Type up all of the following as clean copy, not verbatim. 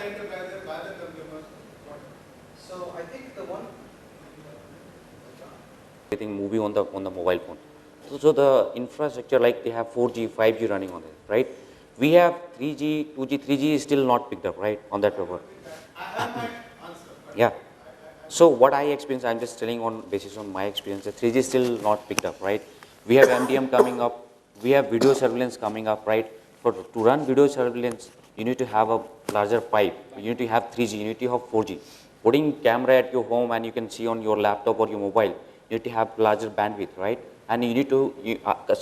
enterprises, by the consumers. So I think the one movie on the mobile phone. So the infrastructure, like they have 4G, 5G running on it, right? We have 3G, 2G, 3G is still not picked up, right, on that paper. I have my answer. Yeah. So what I experienced, I'm just telling on basis on my experience, that 3G is still not picked up, right? We have MDM coming up, we have video surveillance coming up, right? To run video surveillance, you need to have a larger pipe, you need to have 3G, you need to have 4G. Putting camera at your home and you can see on your laptop or your mobile, you need to have larger bandwidth, right? And you need to,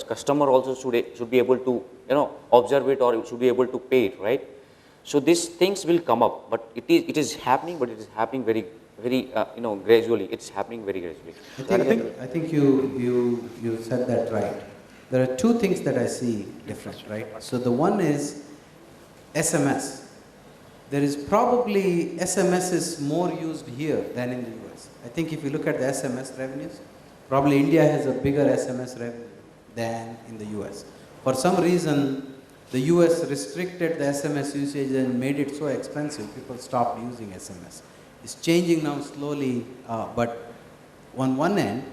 customer also should be able to, observe it, or should be able to pay it, right? So these things will come up, but it is happening, but it is happening very gradually. It's happening very gradually. I think you said that right. There are two things that I see different, right? So the one is SMS. There is probably SMS is more used here than in the US. I think if you look at the SMS revenues, probably India has a bigger SMS revenue than in the US. For some reason, the US restricted the SMS usage and made it so expensive, people stopped using SMS. It's changing now slowly, but on one end,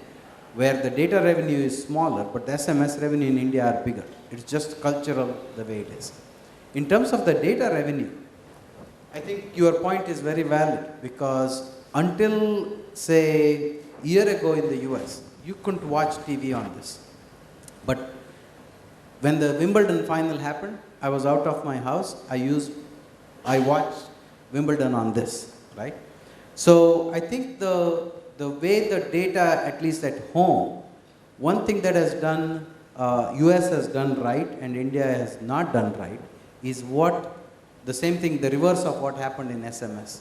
where the data revenue is smaller, but the SMS revenue in India are bigger. It's just cultural the way it is. In terms of the data revenue, I think your point is very valid, because until, say, a year ago in the US, you couldn't watch TV on this. But when the Wimbledon final happened, I was out of my house. I watched Wimbledon on this, right? So I think the way the data, at least at home, one thing that has done, US has done right and India has not done right, is the same thing, the reverse of what happened in SMS.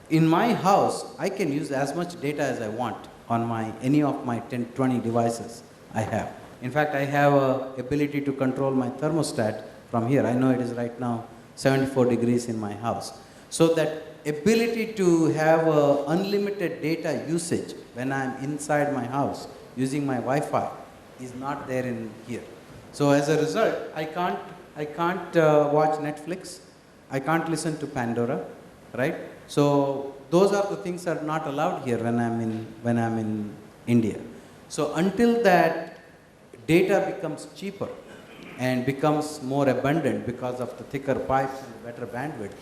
In my house, I can use as much data as I want on any of my 10, 20 devices I have. In fact, I have a ability to control my thermostat from here. I know it is right now 74 degrees in my house. So that ability to have unlimited data usage when I'm inside my house using my Wi-Fi is not there in here. So as a result, I can't watch Netflix. I can't listen to Pandora, right? So those are the things that are not allowed here when I'm in India. So until that data becomes cheaper and becomes more abundant because of the thicker pipes and better bandwidth,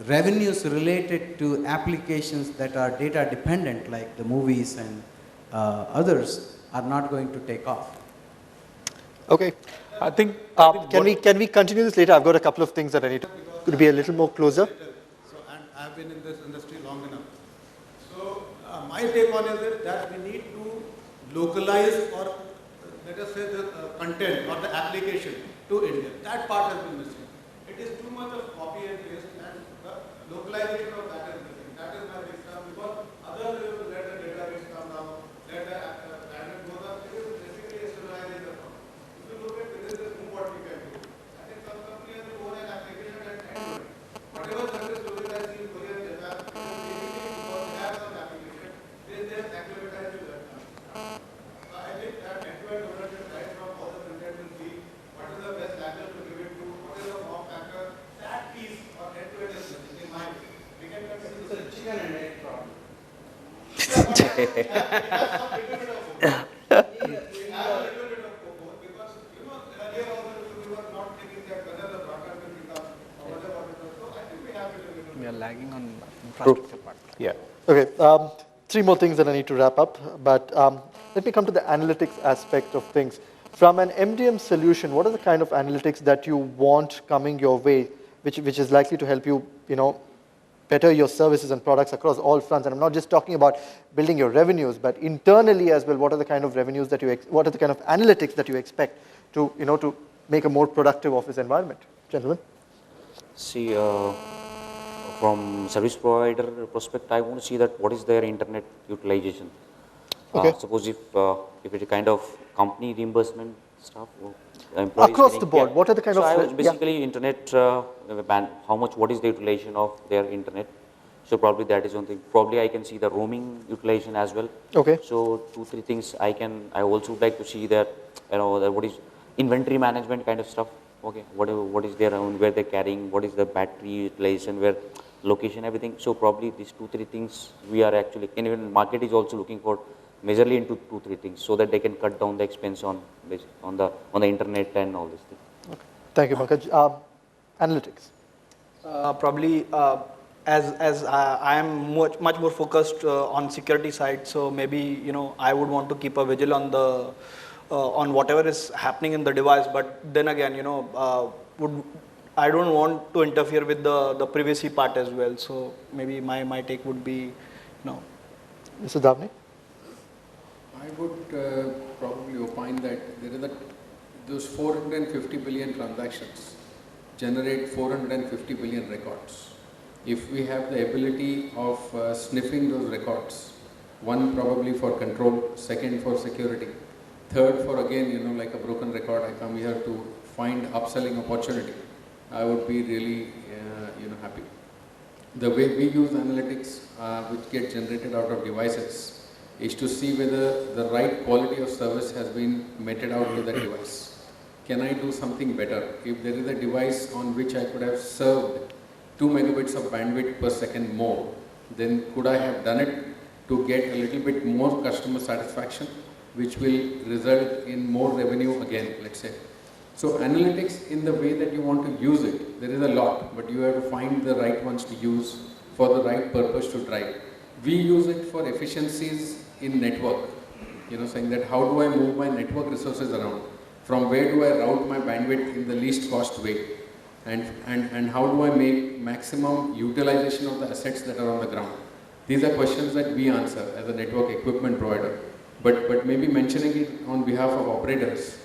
revenues related to applications that are data dependent, like the movies and others, are not going to take off. Okay, I think can we continue this later? I've got a couple of things that I need to. Could be a little more closer. So, and I've been in this industry long enough. So my take on is that we need to localize, or let us say the content or the application to India. That part has been missing. It is too much of copy and paste, and the localization of that is missing. That is my big concern, because others will let the database come down, let the bandwidth go up. It is basically a civilizing approach. If you look at this is what we can do. I think some company has own an application and end-to-end. Whatever service Logitech in Korea and Japan, basically because they have some application, they have acclimatized to that. So I think that end-to-end ownership right from all the content will be what is the best language to give it to, what is the form factor. That piece of end-to-end is missing in my view. We can consider it's a chicken and egg problem. It has some little bit of both. We have a little bit of both, because earlier also we were not thinking that whether the broadcast will become or whatever. So I think we have a little bit. We are lagging on infrastructure part. Yeah. Okay. Three more things that I need to wrap up, but let me come to the analytics aspect of things. From an MDM solution, what are the kind of analytics that you want coming your way, which is likely to help you, better your services and products across all fronts? And I'm not just talking about building your revenues, but internally as well. What are the kind of revenues that what are the kind of analytics that you expect to, to make a more productive office environment, gentlemen? See, from service provider perspective, I want to see that what is their internet utilization. Okay. Suppose if it's a kind of company reimbursement stuff, or employees across the board, what are the kind so of? I was basically internet what is the utilization of their internet? So probably that is one thing. Probably I can see the roaming utilization as well. Okay. So 2-3 things I also would like to see that what is inventory management kind of stuff. okay, whatever, what is their own, where they're carrying, what is the battery utilization, where location, everything. So probably these 2-3 things we are actually, and even market is also looking for majorly into 2-3 things so that they can cut down the expense on the internet and all these things. Okay. Thank you, Pankaj. Analytics. Probably as I am much more focused on security side, so maybe I would want to keep a vigil on the on whatever is happening in the device. But then again, I don't want to interfere with the privacy part as well. So maybe my take would be Mr. Davni? I would probably opine that there is those 450 billion transactions generate 450 billion records. If we have the ability of sniffing those records, one probably for control, second for security, third for again, like a broken record, I come here to find upselling opportunity, I would be really, happy. The way we use analytics, which get generated out of devices, is to see whether the right quality of service has been meted out to the device. Can I do something better? If there is a device on which I could have served 2 megabits of bandwidth per second more, then could I have done it to get a little bit more customer satisfaction, which will result in more revenue again, let's say. So analytics, in the way that you want to use it, there is a lot, but you have to find the right ones to use for the right purpose to drive. We use it for efficiencies in network, saying that how do I move my network resources around? From where do I route my bandwidth in the least cost way? And how do I make maximum utilization of the assets that are on the ground? These are questions that we answer as a network equipment provider. But maybe mentioning it on behalf of operators,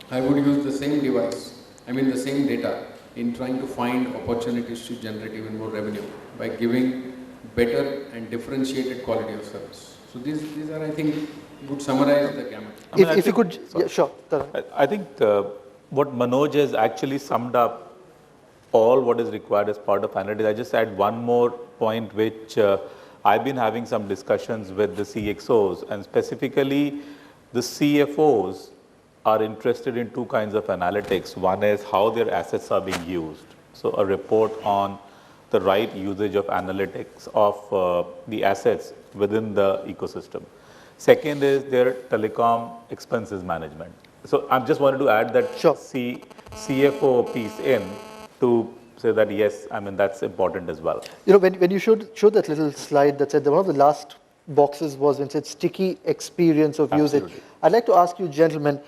I would use the same device, the same data in trying to find opportunities to generate even more revenue by giving better and differentiated quality of service. So these are, I think, would summarize the gamut. If you could, yeah, sure. I think what Manoj has actually summed up all what is required as part of analytics. I just add one more point which I've been having some discussions with the CXOs, and specifically the CFOs are interested in two kinds of analytics. One is how their assets are being used. So a report on the right usage of analytics of the assets within the ecosystem. Second is their telecom expenses management. So I just wanted to add that sure. CFO piece in to say that yes, that's important as well. When you showed that little slide that said that one of the last boxes was when it said sticky experience of Absolutely. usage. I'd like to ask you, gentlemen,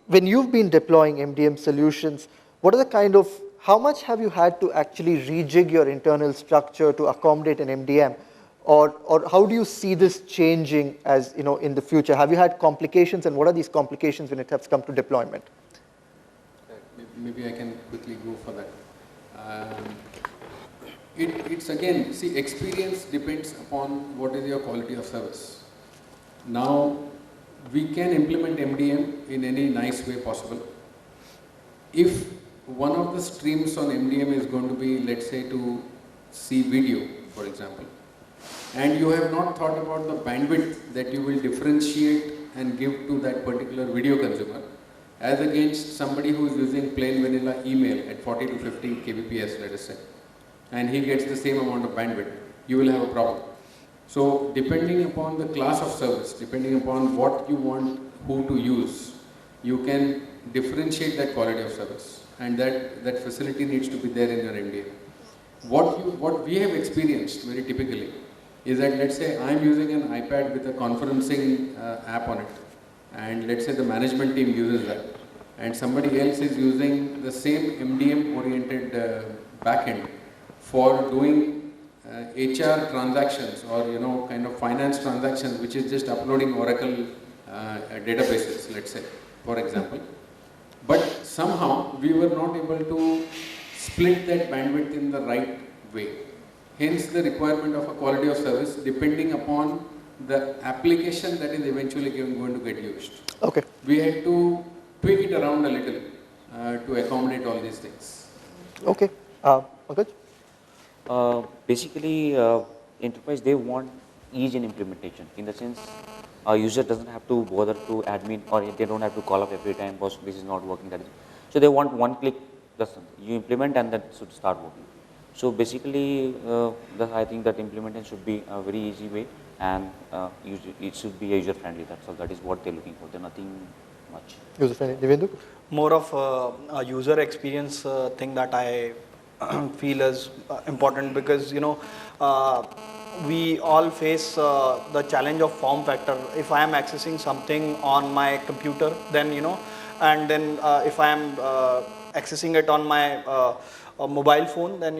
when you've been deploying MDM solutions, what are the kind of, how much have you had to actually rejig your internal structure to accommodate an MDM? Or how do you see this changing as, in the future? Have you had complications, and what are these complications when it has come to deployment? Maybe I can quickly go for that. It's again, see, experience depends upon what is your quality of service. Now, we can implement MDM in any nice way possible. If one of the streams on MDM is going to be, let's say, to see video, for example, and you have not thought about the bandwidth that you will differentiate and give to that particular video consumer, as against somebody who is using plain vanilla email at 40 to 50 kbps, let us say, and he gets the same amount of bandwidth, you will have a problem. So depending upon the class of service, depending upon what you want who to use, you can differentiate that quality of service, and that facility needs to be there in your MDM. What we have experienced very typically is that, let's say I'm using an iPad with a conferencing app on it, and let's say the management team uses that, and somebody else is using the same MDM oriented backend for doing HR transactions or kind of finance transactions, which is just uploading Oracle databases, let's say, for example. But somehow we were not able to split that bandwidth in the right way. Hence the requirement of a quality of service depending upon the application that is eventually going to get used. Okay. We had to tweak it around a little to accommodate all these things. Okay. Pankaj? Basically, enterprise, they want ease in implementation. In the sense, a user doesn't have to bother to admin, or they don't have to call up every time, boss, this is not working. That is. So So they want one click, just you implement and that should start working. So basically, I think that implementation should be a very easy way, and it should be user friendly. That's all. That is what they're looking for. They're nothing much. User friendly. Devendu? More of a user experience thing that I feel is important, because we all face the challenge of form factor. If I am accessing something on my computer, then and then if I am accessing it on my mobile phone, then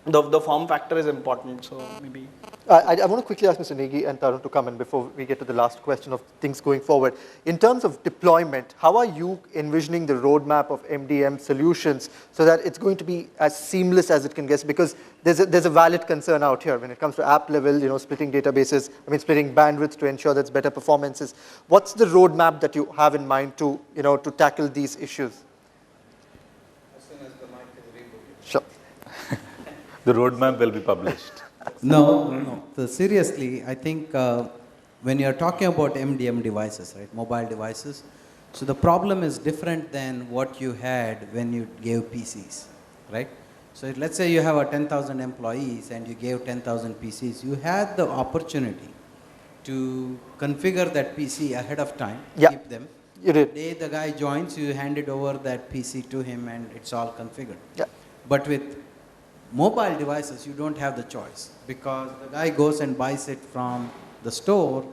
the form factor is important. So maybe I want to quickly ask Mr. Negi and Tarun to come in before we get to the last question of things going forward. In terms of deployment, how are you envisioning the roadmap of MDM solutions so that it's going to be as seamless as it can get? Because there's a valid concern out here when it comes to app level, splitting databases, splitting bandwidth to ensure that's better performances. What's the roadmap that you have in mind to, to tackle these issues? as soon as the mic is rebooted. Sure. The roadmap will be published. No. So seriously, I think when you're talking about MDM devices, right, mobile devices, so the problem is different than what you had when you gave PCs, right? So let's say you have a 10,000 employees and you gave 10,000 PCs. You had the opportunity to configure that PC ahead of time, keep them. You did. The day the guy joins, you handed over that PC to him and it's all configured. Yeah. But with mobile devices, you don't have the choice, because the guy goes and buys it from the store